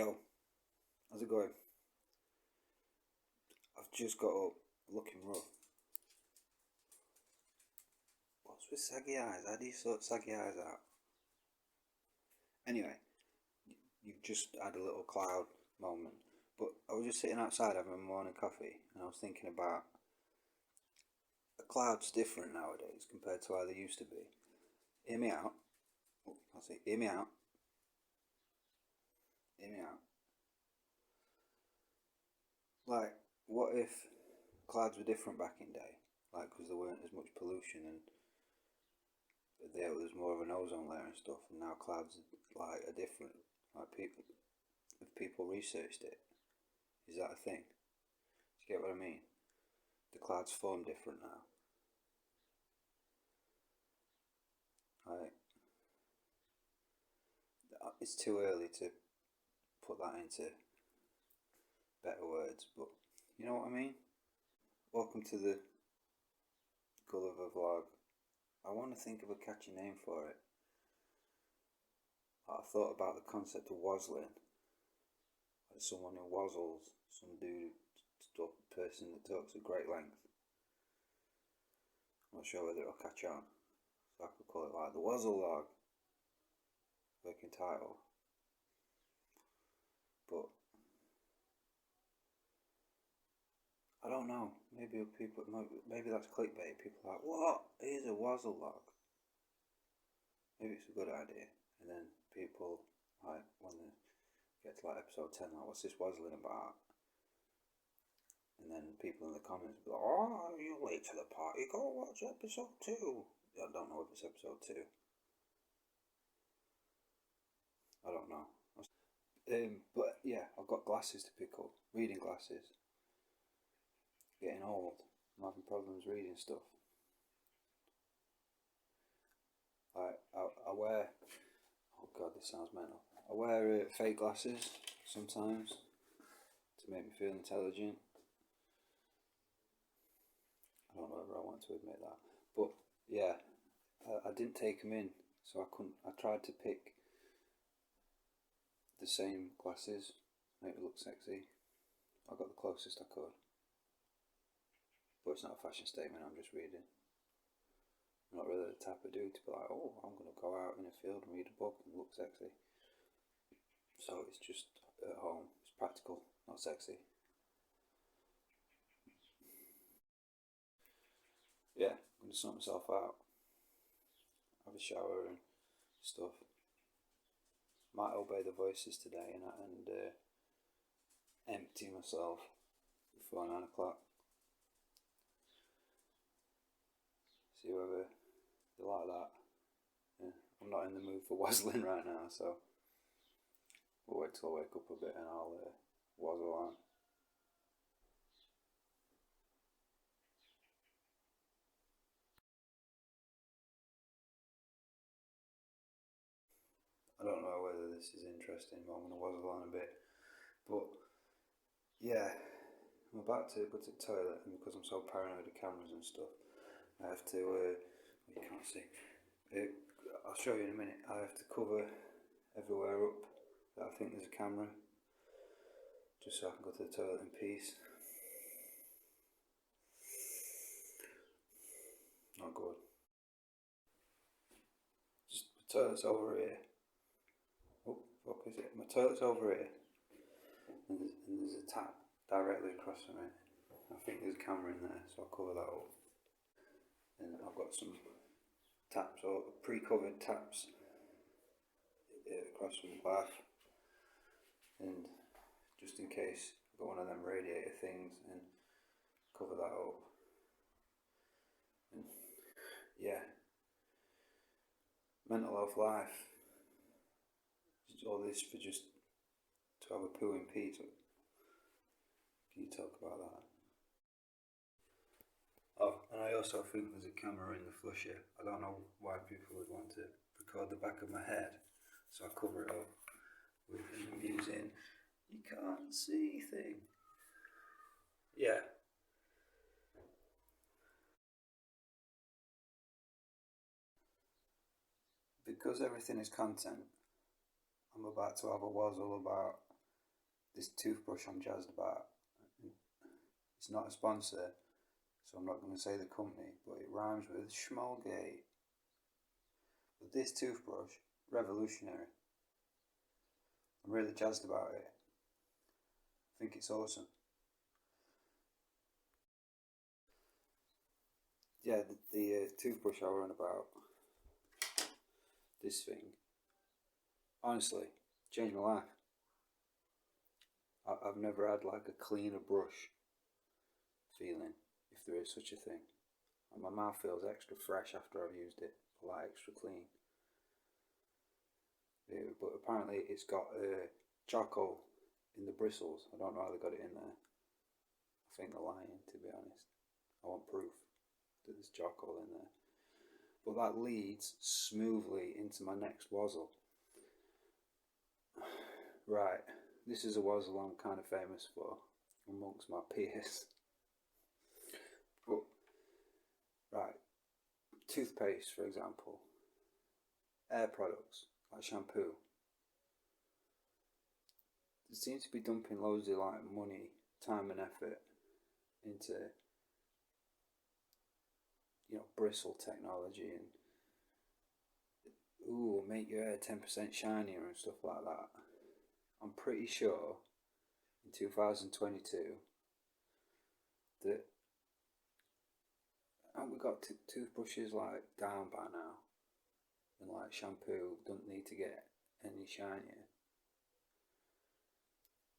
Yo, how's it going? I've just got up looking rough. What's with saggy eyes? How do you sort saggy eyes out? Anyway, you've just had a little cloud moment. But I was just sitting outside having my morning coffee and I was thinking about a cloud's different nowadays compared to how they used to be. Hear me out. Oh, I'll say, hear me out. Hear me out. Like, what if clouds were different back in day? Like, because there weren't as much pollution and there was more of an ozone layer and stuff, and now clouds like are different. Like people, if people researched it, is that a thing? Do you get what I mean? The clouds form different now. Like it's too early to put that into better words, but you know what I mean. Welcome to the Gulliver vlog. I want to think of a catchy name for it. I thought about the concept of Wozzlin, like someone who wazzles, some dude, person that talks at great length. I'm not sure whether it'll catch on, so I could call it like the Wozzle log, working title. But I don't know. Maybe people, maybe that's clickbait. People are like, what? Here's a Wozzle log. Maybe it's a good idea, and then people like when they get to like episode 10, like, what's this Wozzling about? And then people in the comments be like, oh, you're late to the party, go watch episode 2. I don't know if it's episode 2. I don't know. But yeah, I've got glasses to pick up, reading glasses. Getting old, I'm having problems reading stuff. I wear, oh god, this sounds mental. I wear fake glasses sometimes to make me feel intelligent. I don't know whether I want to admit that, but yeah, I didn't take them in, so I couldn't. I tried to pick the same glasses, make me look sexy. I got the closest I could, but it's not a fashion statement. I'm just reading. I'm not really the type of dude to be like, oh, I'm going to go out in a field and read a book and look sexy. So it's just at home. It's practical, not sexy. Yeah, I'm going to sort myself out. Have a shower and stuff. Might obey the voices today and empty myself before 9 o'clock. See whether they like that. Yeah, I'm not in the mood for Wozzling right now, so we'll wait till I wake up a bit and I'll wazzle on. I don't know whether this is interesting, but I'm going to wazzle on a bit. But yeah, I'm about to go to the toilet, and because I'm so paranoid of cameras and stuff, I have to. You can't see. I'll show you in a minute. I have to cover everywhere up that I think there's a camera, just so I can go to the toilet in peace. Not good. Just my toilet's over here. Oh, fuck is it? My toilet's over here, and there's a tap directly across from it. I think there's a camera in there, so I'll cover that up. And I've got some taps or pre-covered taps across from the bath, and just in case I've got one of them radiator things and cover that up. And yeah, mental health life. All this for just to have a poo in peace. Can you talk about that? Oh, and I also think there's a camera in the flusher. I don't know why people would want to record the back of my head, so I cover it up with using you can't see thing. Yeah. Because everything is content, I'm about to have a wazzle about this toothbrush I'm jazzed about. It's not a sponsor, so I'm not going to say the company, but it rhymes with Schmolgate. But this toothbrush, revolutionary. I'm really jazzed about it. I think it's awesome. Yeah, the toothbrush I was on about, this thing, honestly, changed my life. I've never had like a cleaner brush feeling, if there is such a thing. And my mouth feels extra fresh after I've used it, like extra clean. Yeah, but apparently it's got charcoal in the bristles. I don't know how they got it in there. I think they're lying, to be honest. I want proof that there's charcoal in there. But that leads smoothly into my next Wozzle. Right, this is a Wozzle I'm kind of famous for amongst my peers. But, right, toothpaste, for example, hair products like shampoo. They seem to be dumping loads of like money, time, and effort into, you know, bristle technology and make your hair 10% shinier and stuff like that. I'm pretty sure in 2022 that haven't we got toothbrushes like down by now, and like shampoo don't need to get any shinier.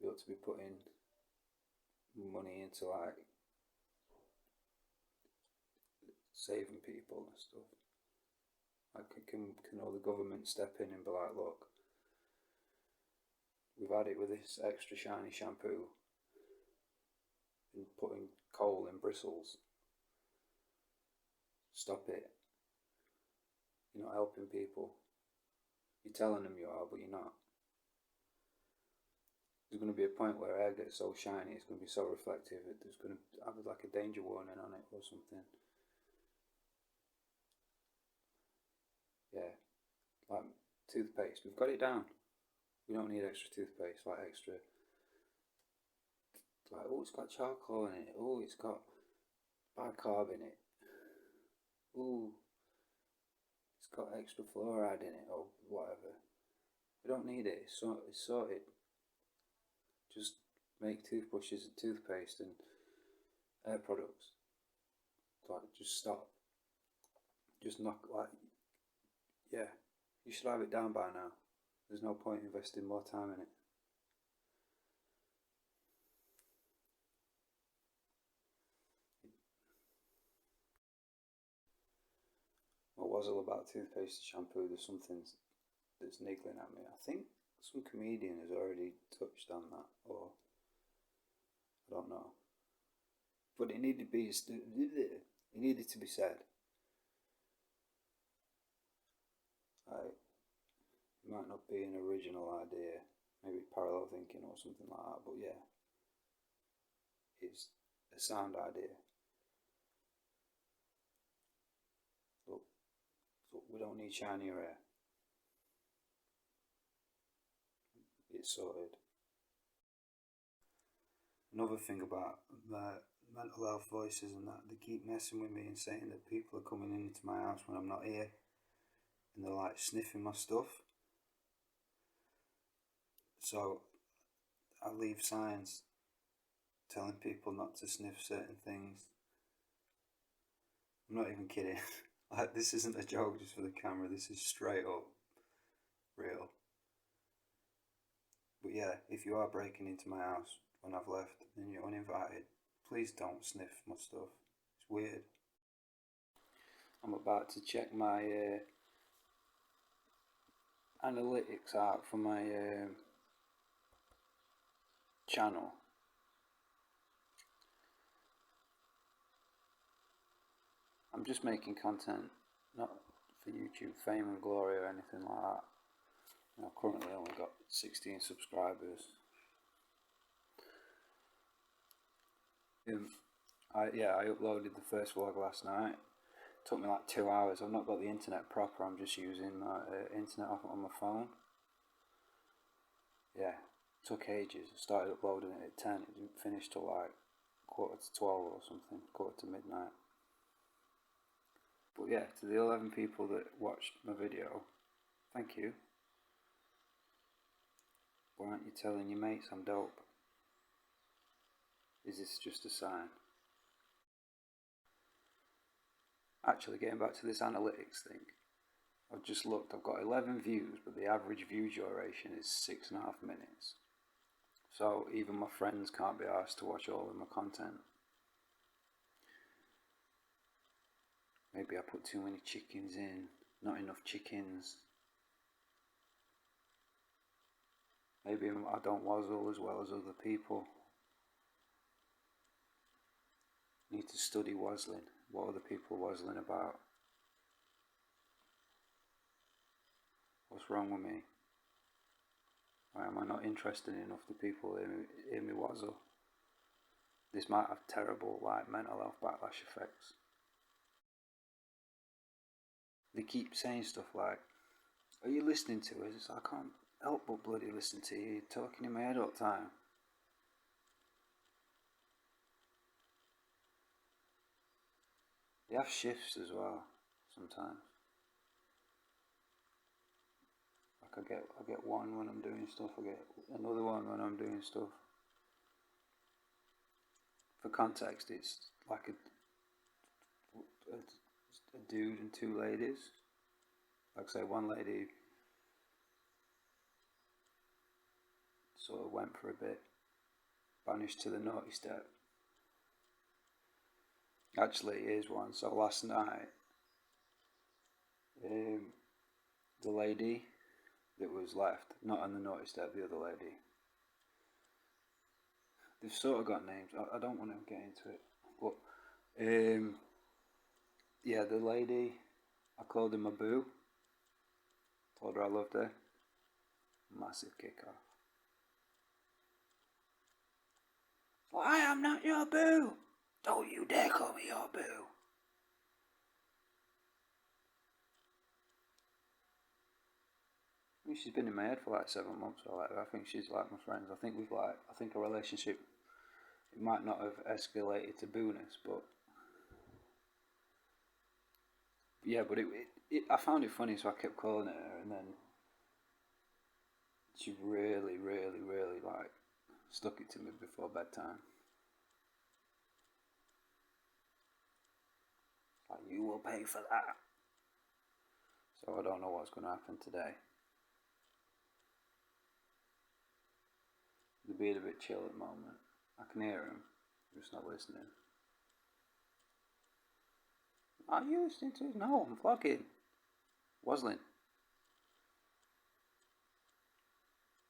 We ought to be putting money into like saving people and stuff. Like, can all the government step in and be like, look, we've had it with this extra shiny shampoo and putting coal in bristles. Stop it. You're not helping people. You're telling them you are, but you're not. There's going to be a point where hair gets so shiny, it's going to be so reflective, it's going to have like a danger warning on it or something. Yeah, like toothpaste, we've got it down. We don't need extra toothpaste, like extra. Like, oh, it's got charcoal in it. Oh, it's got bicarb in it. Oh, it's got extra fluoride in it or whatever. We don't need it. It's sorted. Just make toothbrushes and toothpaste and hair products. Like, just stop. Just knock, like, yeah. You should have it down by now. There's no point investing more time in it. What was all about toothpaste and shampoo? There's something that's niggling at me. I think some comedian has already touched on that, or I don't know. But it needed to be said. Like, it might not be an original idea, maybe parallel thinking or something like that, but yeah, it's a sound idea. Look, we don't need shinier hair. It's sorted. Another thing about the mental health voices and that, they keep messing with me and saying that people are coming into my house when I'm not here and they're like sniffing my stuff. So I leave signs telling people not to sniff certain things. I'm not even kidding. Like, this isn't a joke just for the camera, this is straight up real. But yeah, if you are breaking into my house when I've left and you're uninvited, please don't sniff my stuff. It's weird. I'm about to check my analytics out for my channel. I'm just making content, not for YouTube fame and glory or anything like that. I've currently only got 16 subscribers. I uploaded the first vlog last night. It took me like 2 hours. I've not got the internet proper, I'm just using my internet on my phone. Yeah, took ages. I started uploading it at 10. It didn't finish till like 11:45 or something, 11:45. But yeah, to the 11 people that watched my video, thank you. Why aren't you telling your mates I'm dope? Is this just a sign? Actually, getting back to this analytics thing, I've just looked, I've got 11 views, but the average view duration is 6.5 minutes. So even my friends can't be asked to watch all of my content. Maybe I put too many chickens in, not enough chickens. Maybe I don't wazzle as well as other people. Need to study Wozzlin. What are the people Wozzlin about? What's wrong with me? Why am I not interested enough to people hear me wazzle? This might have terrible mental health backlash effects. They keep saying stuff like, are you listening to us? It's like, I can't help but bloody listen to you talking in my head all the time. They have shifts as well, sometimes. Like I get one when I'm doing stuff, I get another one when I'm doing stuff. For context, it's like a dude and two ladies. Like say one lady sort of went for a bit, vanished to the naughty step. Actually, here's one. So last night, the lady that was left, not on the naughty step, the other lady. They've sort of got names. I don't want to get into it, but yeah, the lady, I called her my boo. Told her I loved her. Massive kick off. Well, I am not your boo. Don't you dare call me your boo. I mean, she's been in my head for like 7 months or like. I think she's like my friends. I think a relationship, it might not have escalated to boo-ness, but yeah, but I found it funny, so I kept calling her, and then she really like stuck it to me before bedtime. Like, you will pay for that. So I don't know what's going to happen today. They're being a bit chill at the moment. I can hear him, I'm just not listening. Are you listening to it? No, I'm vlogging. Wozzlin.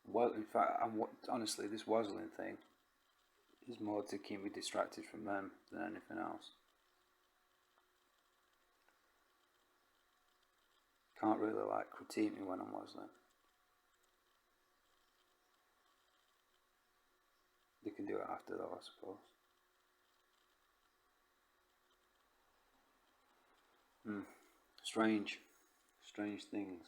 Well, in fact, honestly, this Wozzlin thing is more to keep me distracted from them than anything else. Can't really like critique me when I'm Wozzlin. They can do it after though, I suppose. Strange things.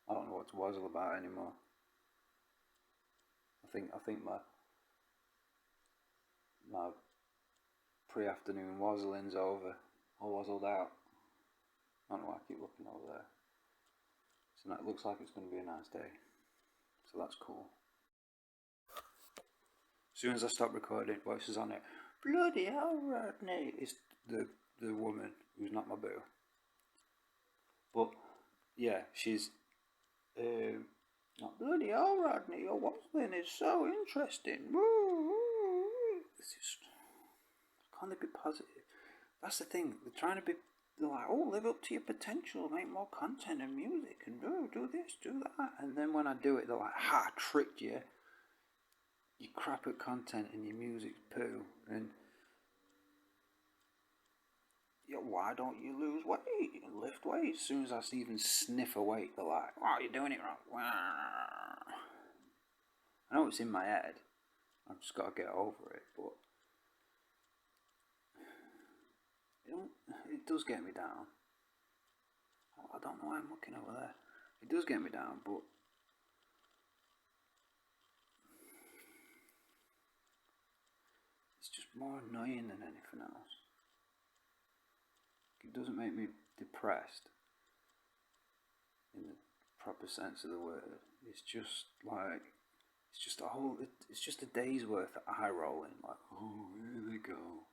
I don't know what to wazzle about anymore. I think my pre-afternoon wazzling's over. I wazzled out. I don't know why I keep looking over there. So it looks like it's going to be a nice day. So that's cool. As soon as I stop recording, voices on it. Bloody hell, Rodney! It's the woman who's not my boo. But yeah, she's not bloody hell, Rodney. Your Wozzlin is so interesting. It's just, can't they be positive? That's the thing. They're like, oh, live up to your potential, make more content and music, and do this, do that. And then when I do it, they're like, ha, I tricked you. You crap at content and your music's poo. And yeah, why don't you lose weight and lift weight? As soon as I even sniff a weight, they're like, oh, you're doing it wrong. I know it's in my head. I've just got to get over it, but it does get me down. I don't know why I'm looking over there. it does get me down, but it's just more annoying than anything else. It doesn't make me depressed in the proper sense of the word. It's just like, it's just a day's worth of eye rolling. Like, oh, here they go.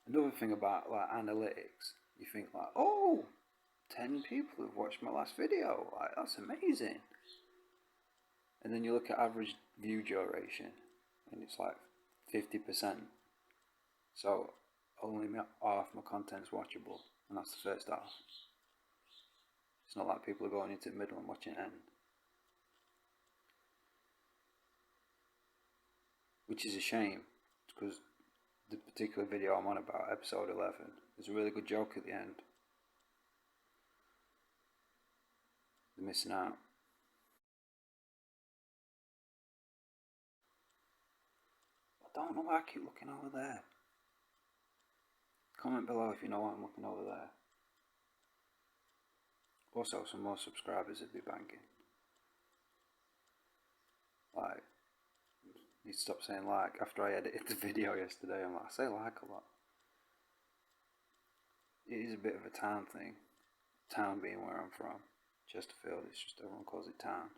Another thing about like analytics, you think like, oh, 10 people have watched my last video. Like, that's amazing. And then you look at average view duration, and it's like 50%. So only half my content's watchable, and that's the first half. It's not like people are going into the middle and watching end. Which is a shame, because the particular video I'm on about, episode 11, there's a really good joke at the end. They're missing out. I don't know why I keep looking over there. Comment below if you know why I'm looking over there. Also, some more subscribers would be banging. Like, need to stop saying like after I edited the video yesterday. I'm like, I say like a lot. It is a bit of a town thing. Town being where I'm from. Chesterfield, it's just everyone calls it town.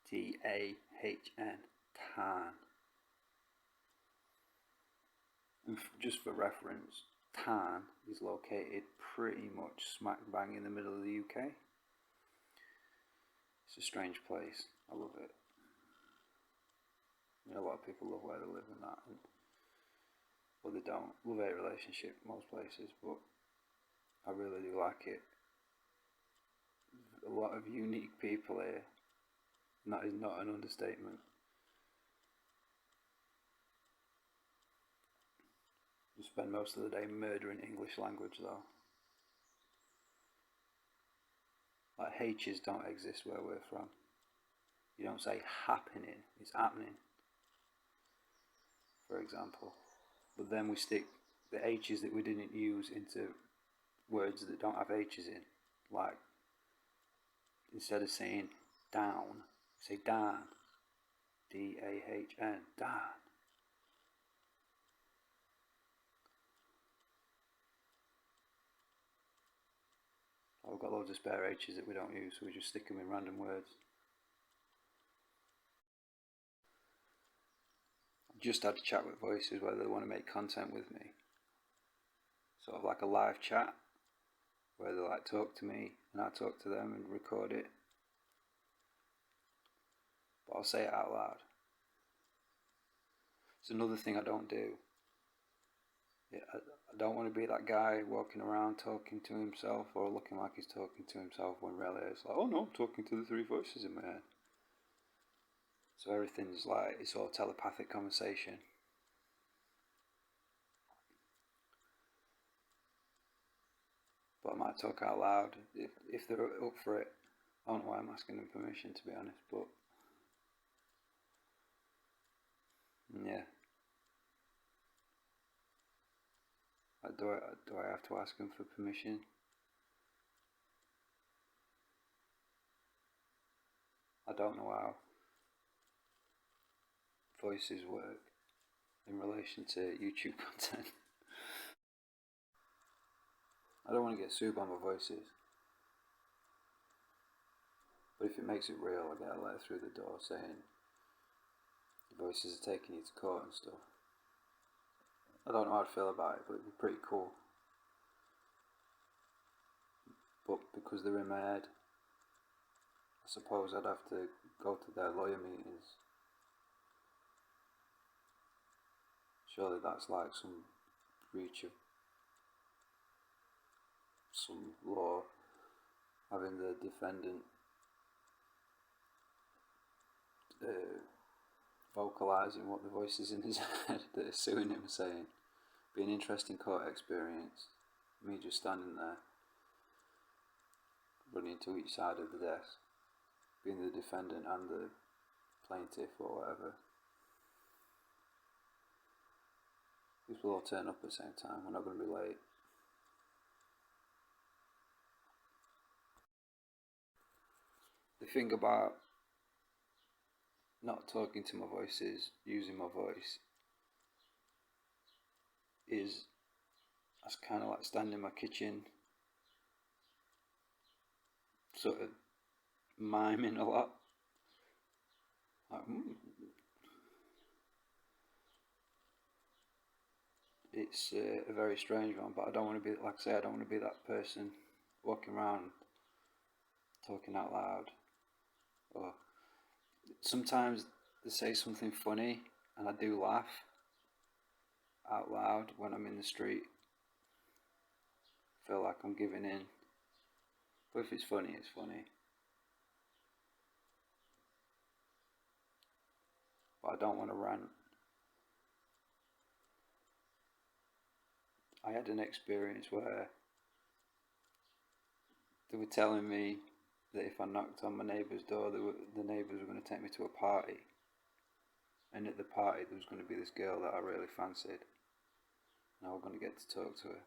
T-A-H-N. Town. And just for reference, Tarn is located pretty much smack bang in the middle of the UK. It's a strange place. I love it. You know, a lot of people love where they live and that, but they don't. Love-hate relationship most places, but I really do like it. A lot of unique people here, and that is not an understatement. You spend most of the day murdering English language though. Like H's don't exist where we're from. You don't say happening, it's happening, for example. But then we stick the H's that we didn't use into words that don't have H's in. Like, instead of saying down, say Dan. D-A-H-N, Dan. I've got loads of spare H's that we don't use, so we just stick them in random words. I've just had a chat with Voices whether they want to make content with me. Sort of like a live chat, where they like talk to me and I talk to them and record it. But I'll say it out loud. It's another thing I don't do. I don't want to be that guy walking around talking to himself or looking like he's talking to himself when really it's like, oh no, I'm talking to the three voices in my head. So everything's like, it's all telepathic conversation. But I might talk out loud if they're up for it. I don't know why I'm asking them permission, to be honest, but yeah. Do I have to ask them for permission? I don't know how voices work in relation to YouTube content. I don't want to get sued by my voices. But if it makes it real, I get a letter through the door saying your voices are taking you to court and stuff. I don't know how I'd feel about it, but it'd be pretty cool. But because they're in my head, I suppose I'd have to go to their lawyer meetings. Surely that's like some breach of some law, having the defendant vocalising what the voices in his head that are suing him are saying. Be an interesting court experience. Me just standing there, running to each side of the desk, being the defendant and the plaintiff or whatever. Because we'll all turn up at the same time. We're not going to be late. The thing about not talking to my voice is using my voice is that's kind of like standing in my kitchen, sort of miming a lot. Like, It's a very strange one, but I don't want to be, like I say, I don't want to be that person walking around talking out loud. Or sometimes they say something funny and I do laugh out loud when I'm in the street. I feel like I'm giving in. But if it's funny, it's funny. But I don't want to rant. I had an experience where they were telling me that if I knocked on my neighbour's door, the neighbours were going to take me to a party. And at the party there was going to be this girl that I really fancied. And I was going to get to talk to her.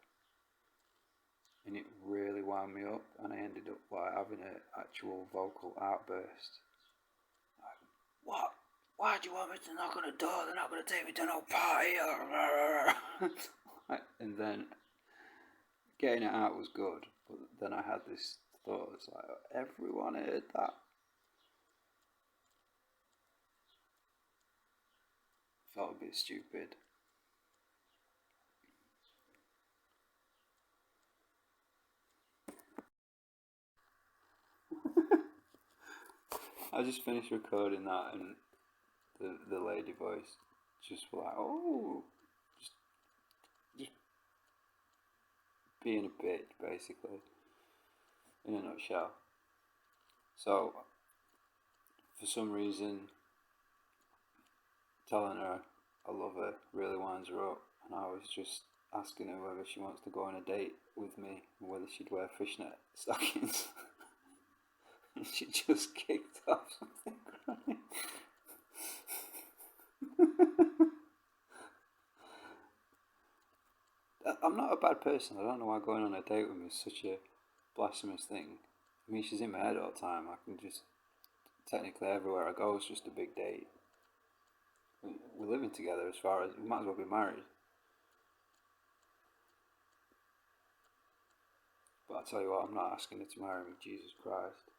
And it really wound me up, and I ended up like having an actual vocal outburst. Like, what? Why do you want me to knock on the door? They're not going to take me to no party. And then getting it out was good, but then I had this thought, it's like, everyone heard that. Felt a bit stupid. I just finished recording that, and the lady voice just like, oh, just being a bitch, basically, in a nutshell. So, for some reason, telling her I love her really winds her up, and I was just asking her whether she wants to go on a date with me and whether she'd wear fishnet stockings. And she just kicked off something crying. I'm not a bad person. I don't know why going on a date with me is such a blasphemous thing. I mean, she's in my head all the time. I can just, technically everywhere I go is just a big date. We're living together as far as, we might as well be married. But I tell you what, I'm not asking her to marry me, Jesus Christ.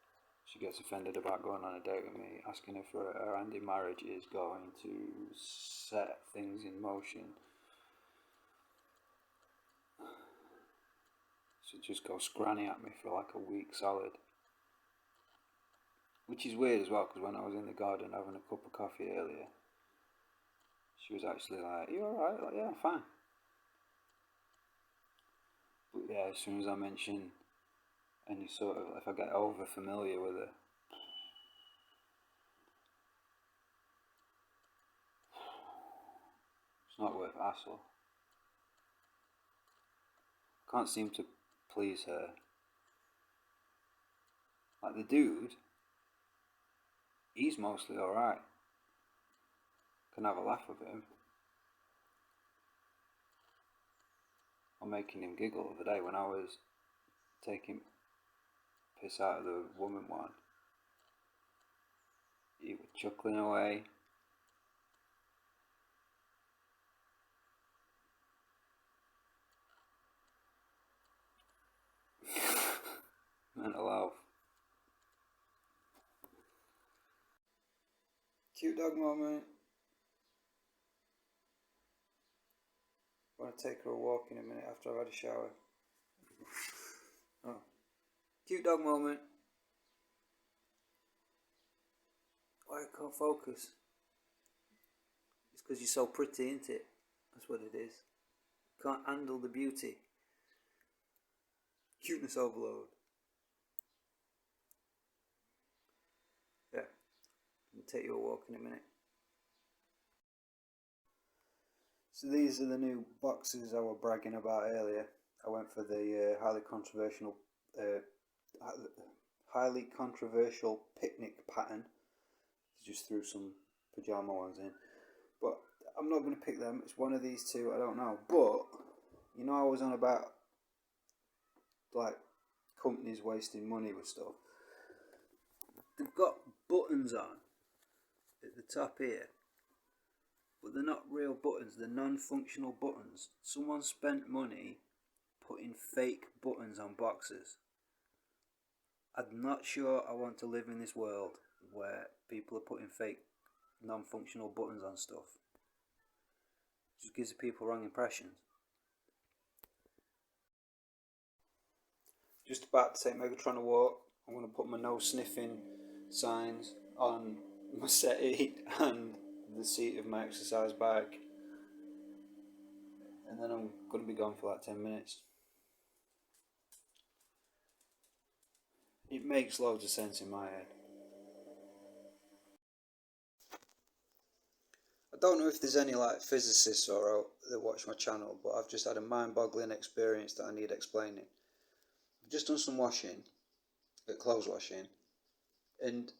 She gets offended about going on a date with me. Asking her for her hand in marriage is going to set things in motion. She'd just go scranny at me for like a week solid. Which is weird as well, because when I was in the garden having a cup of coffee earlier, she was actually like, you alright? Like, yeah, I'm fine. But yeah, as soon as I mention any sort of, if I get over familiar with her, it's not worth hassle. Can't seem to please her. Like the dude, he's mostly alright. Can have a laugh with him. I'm making him giggle the other day when I was taking piss out of the woman one. He was chuckling away. Mental health. Cute dog moment. I'm going to take her a walk in a minute after I've had a shower. Oh. Cute dog moment. Why I can't focus? It's because you're so pretty, isn't it? That's what it is. Can't handle the beauty. Cuteness overload. Yeah. I'll take you a walk in a minute. So these are the new boxes I was bragging about earlier. I went for the highly controversial picnic pattern. Just threw some pajama ones in, but I'm not going to pick them. It's one of these two. I don't know. But you know, I was on about like companies wasting money with stuff. They've got buttons on at the top here, but they're not real buttons. They're non-functional buttons. Someone spent money putting fake buttons on boxes. I'm not sure I want to live in this world where people are putting fake non-functional buttons on stuff. It just gives the people wrong impressions. Just about to take Megatron a walk. I'm going to put my no sniffing signs on my settee and the seat of my exercise bag, and then I'm going to be gone for like 10 minutes. It makes loads of sense in my head. I don't know if there's any like physicists or out that watch my channel, but I've just had a mind-boggling experience that I need explaining. I've just done some washing, clothes washing, and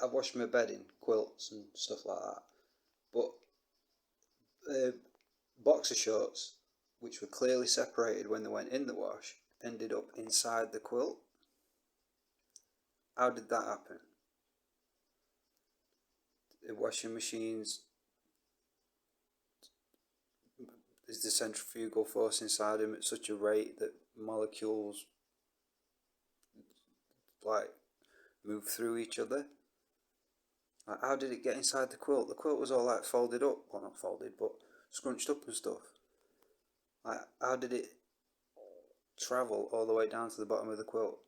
I've washed my bedding, quilts and stuff like that. But boxer shorts, which were clearly separated when they went in the wash, ended up inside the quilt. How did that happen? The washing machines, is the centrifugal force inside them at such a rate that molecules like move through each other? Like, how did it get inside the quilt? The quilt was all like folded up, well not folded, but scrunched up and stuff. Like, how did it travel all the way down to the bottom of the quilt?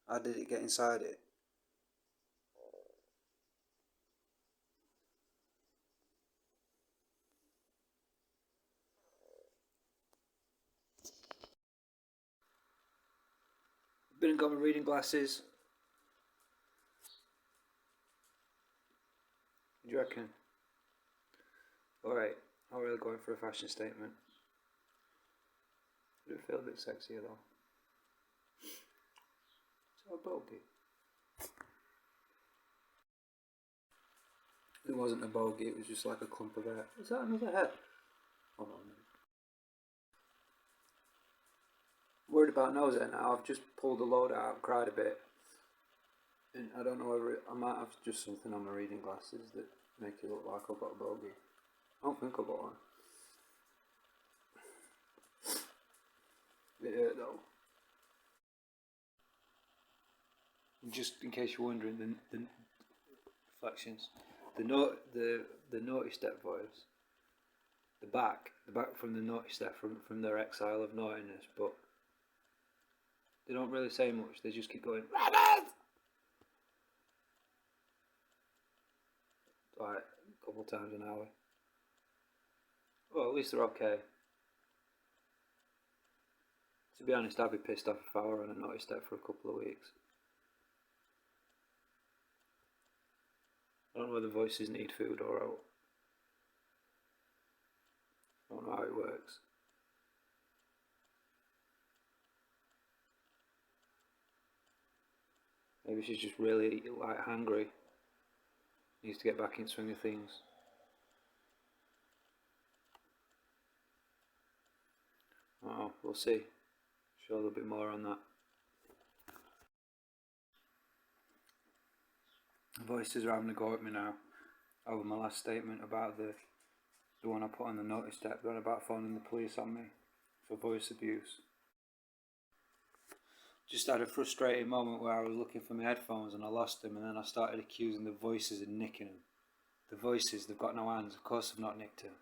How did it get inside it? Been and got my reading glasses. What do you reckon? Alright, I'm really going for a fashion statement. I do feel a bit sexier though. So a bogey. It wasn't a bogey, it was just like a clump of hair. Is that another head? Hold on. Worried about nose hair now. I've just pulled a load out and cried a bit. And I don't know whether I might have just something on my reading glasses that make it look like I've got a bogey. I don't think I've got one. It hurt though. Just in case you're wondering, the reflections, the naughty step voice, the back from the naughty step from their exile of naughtiness, but they don't really say much. They just keep going, Rabbit! Like a couple of times an hour. Well, at least they're okay. To be honest, I'd be pissed off if I were on a naughty step for a couple of weeks. I don't know whether voices need food or out. I don't know how it works. Maybe she's just really like hungry. Needs to get back in swing of things. Oh, we'll see. Show a little bit more on that. Voices are having a go at me now over my last statement about the one I put on the notice step, the one about phoning the police on me for voice abuse. Just had a frustrating moment where I was looking for my headphones and I lost them, and then I started accusing the voices of nicking them. The voices, they've got no hands, of course they've not nicked them.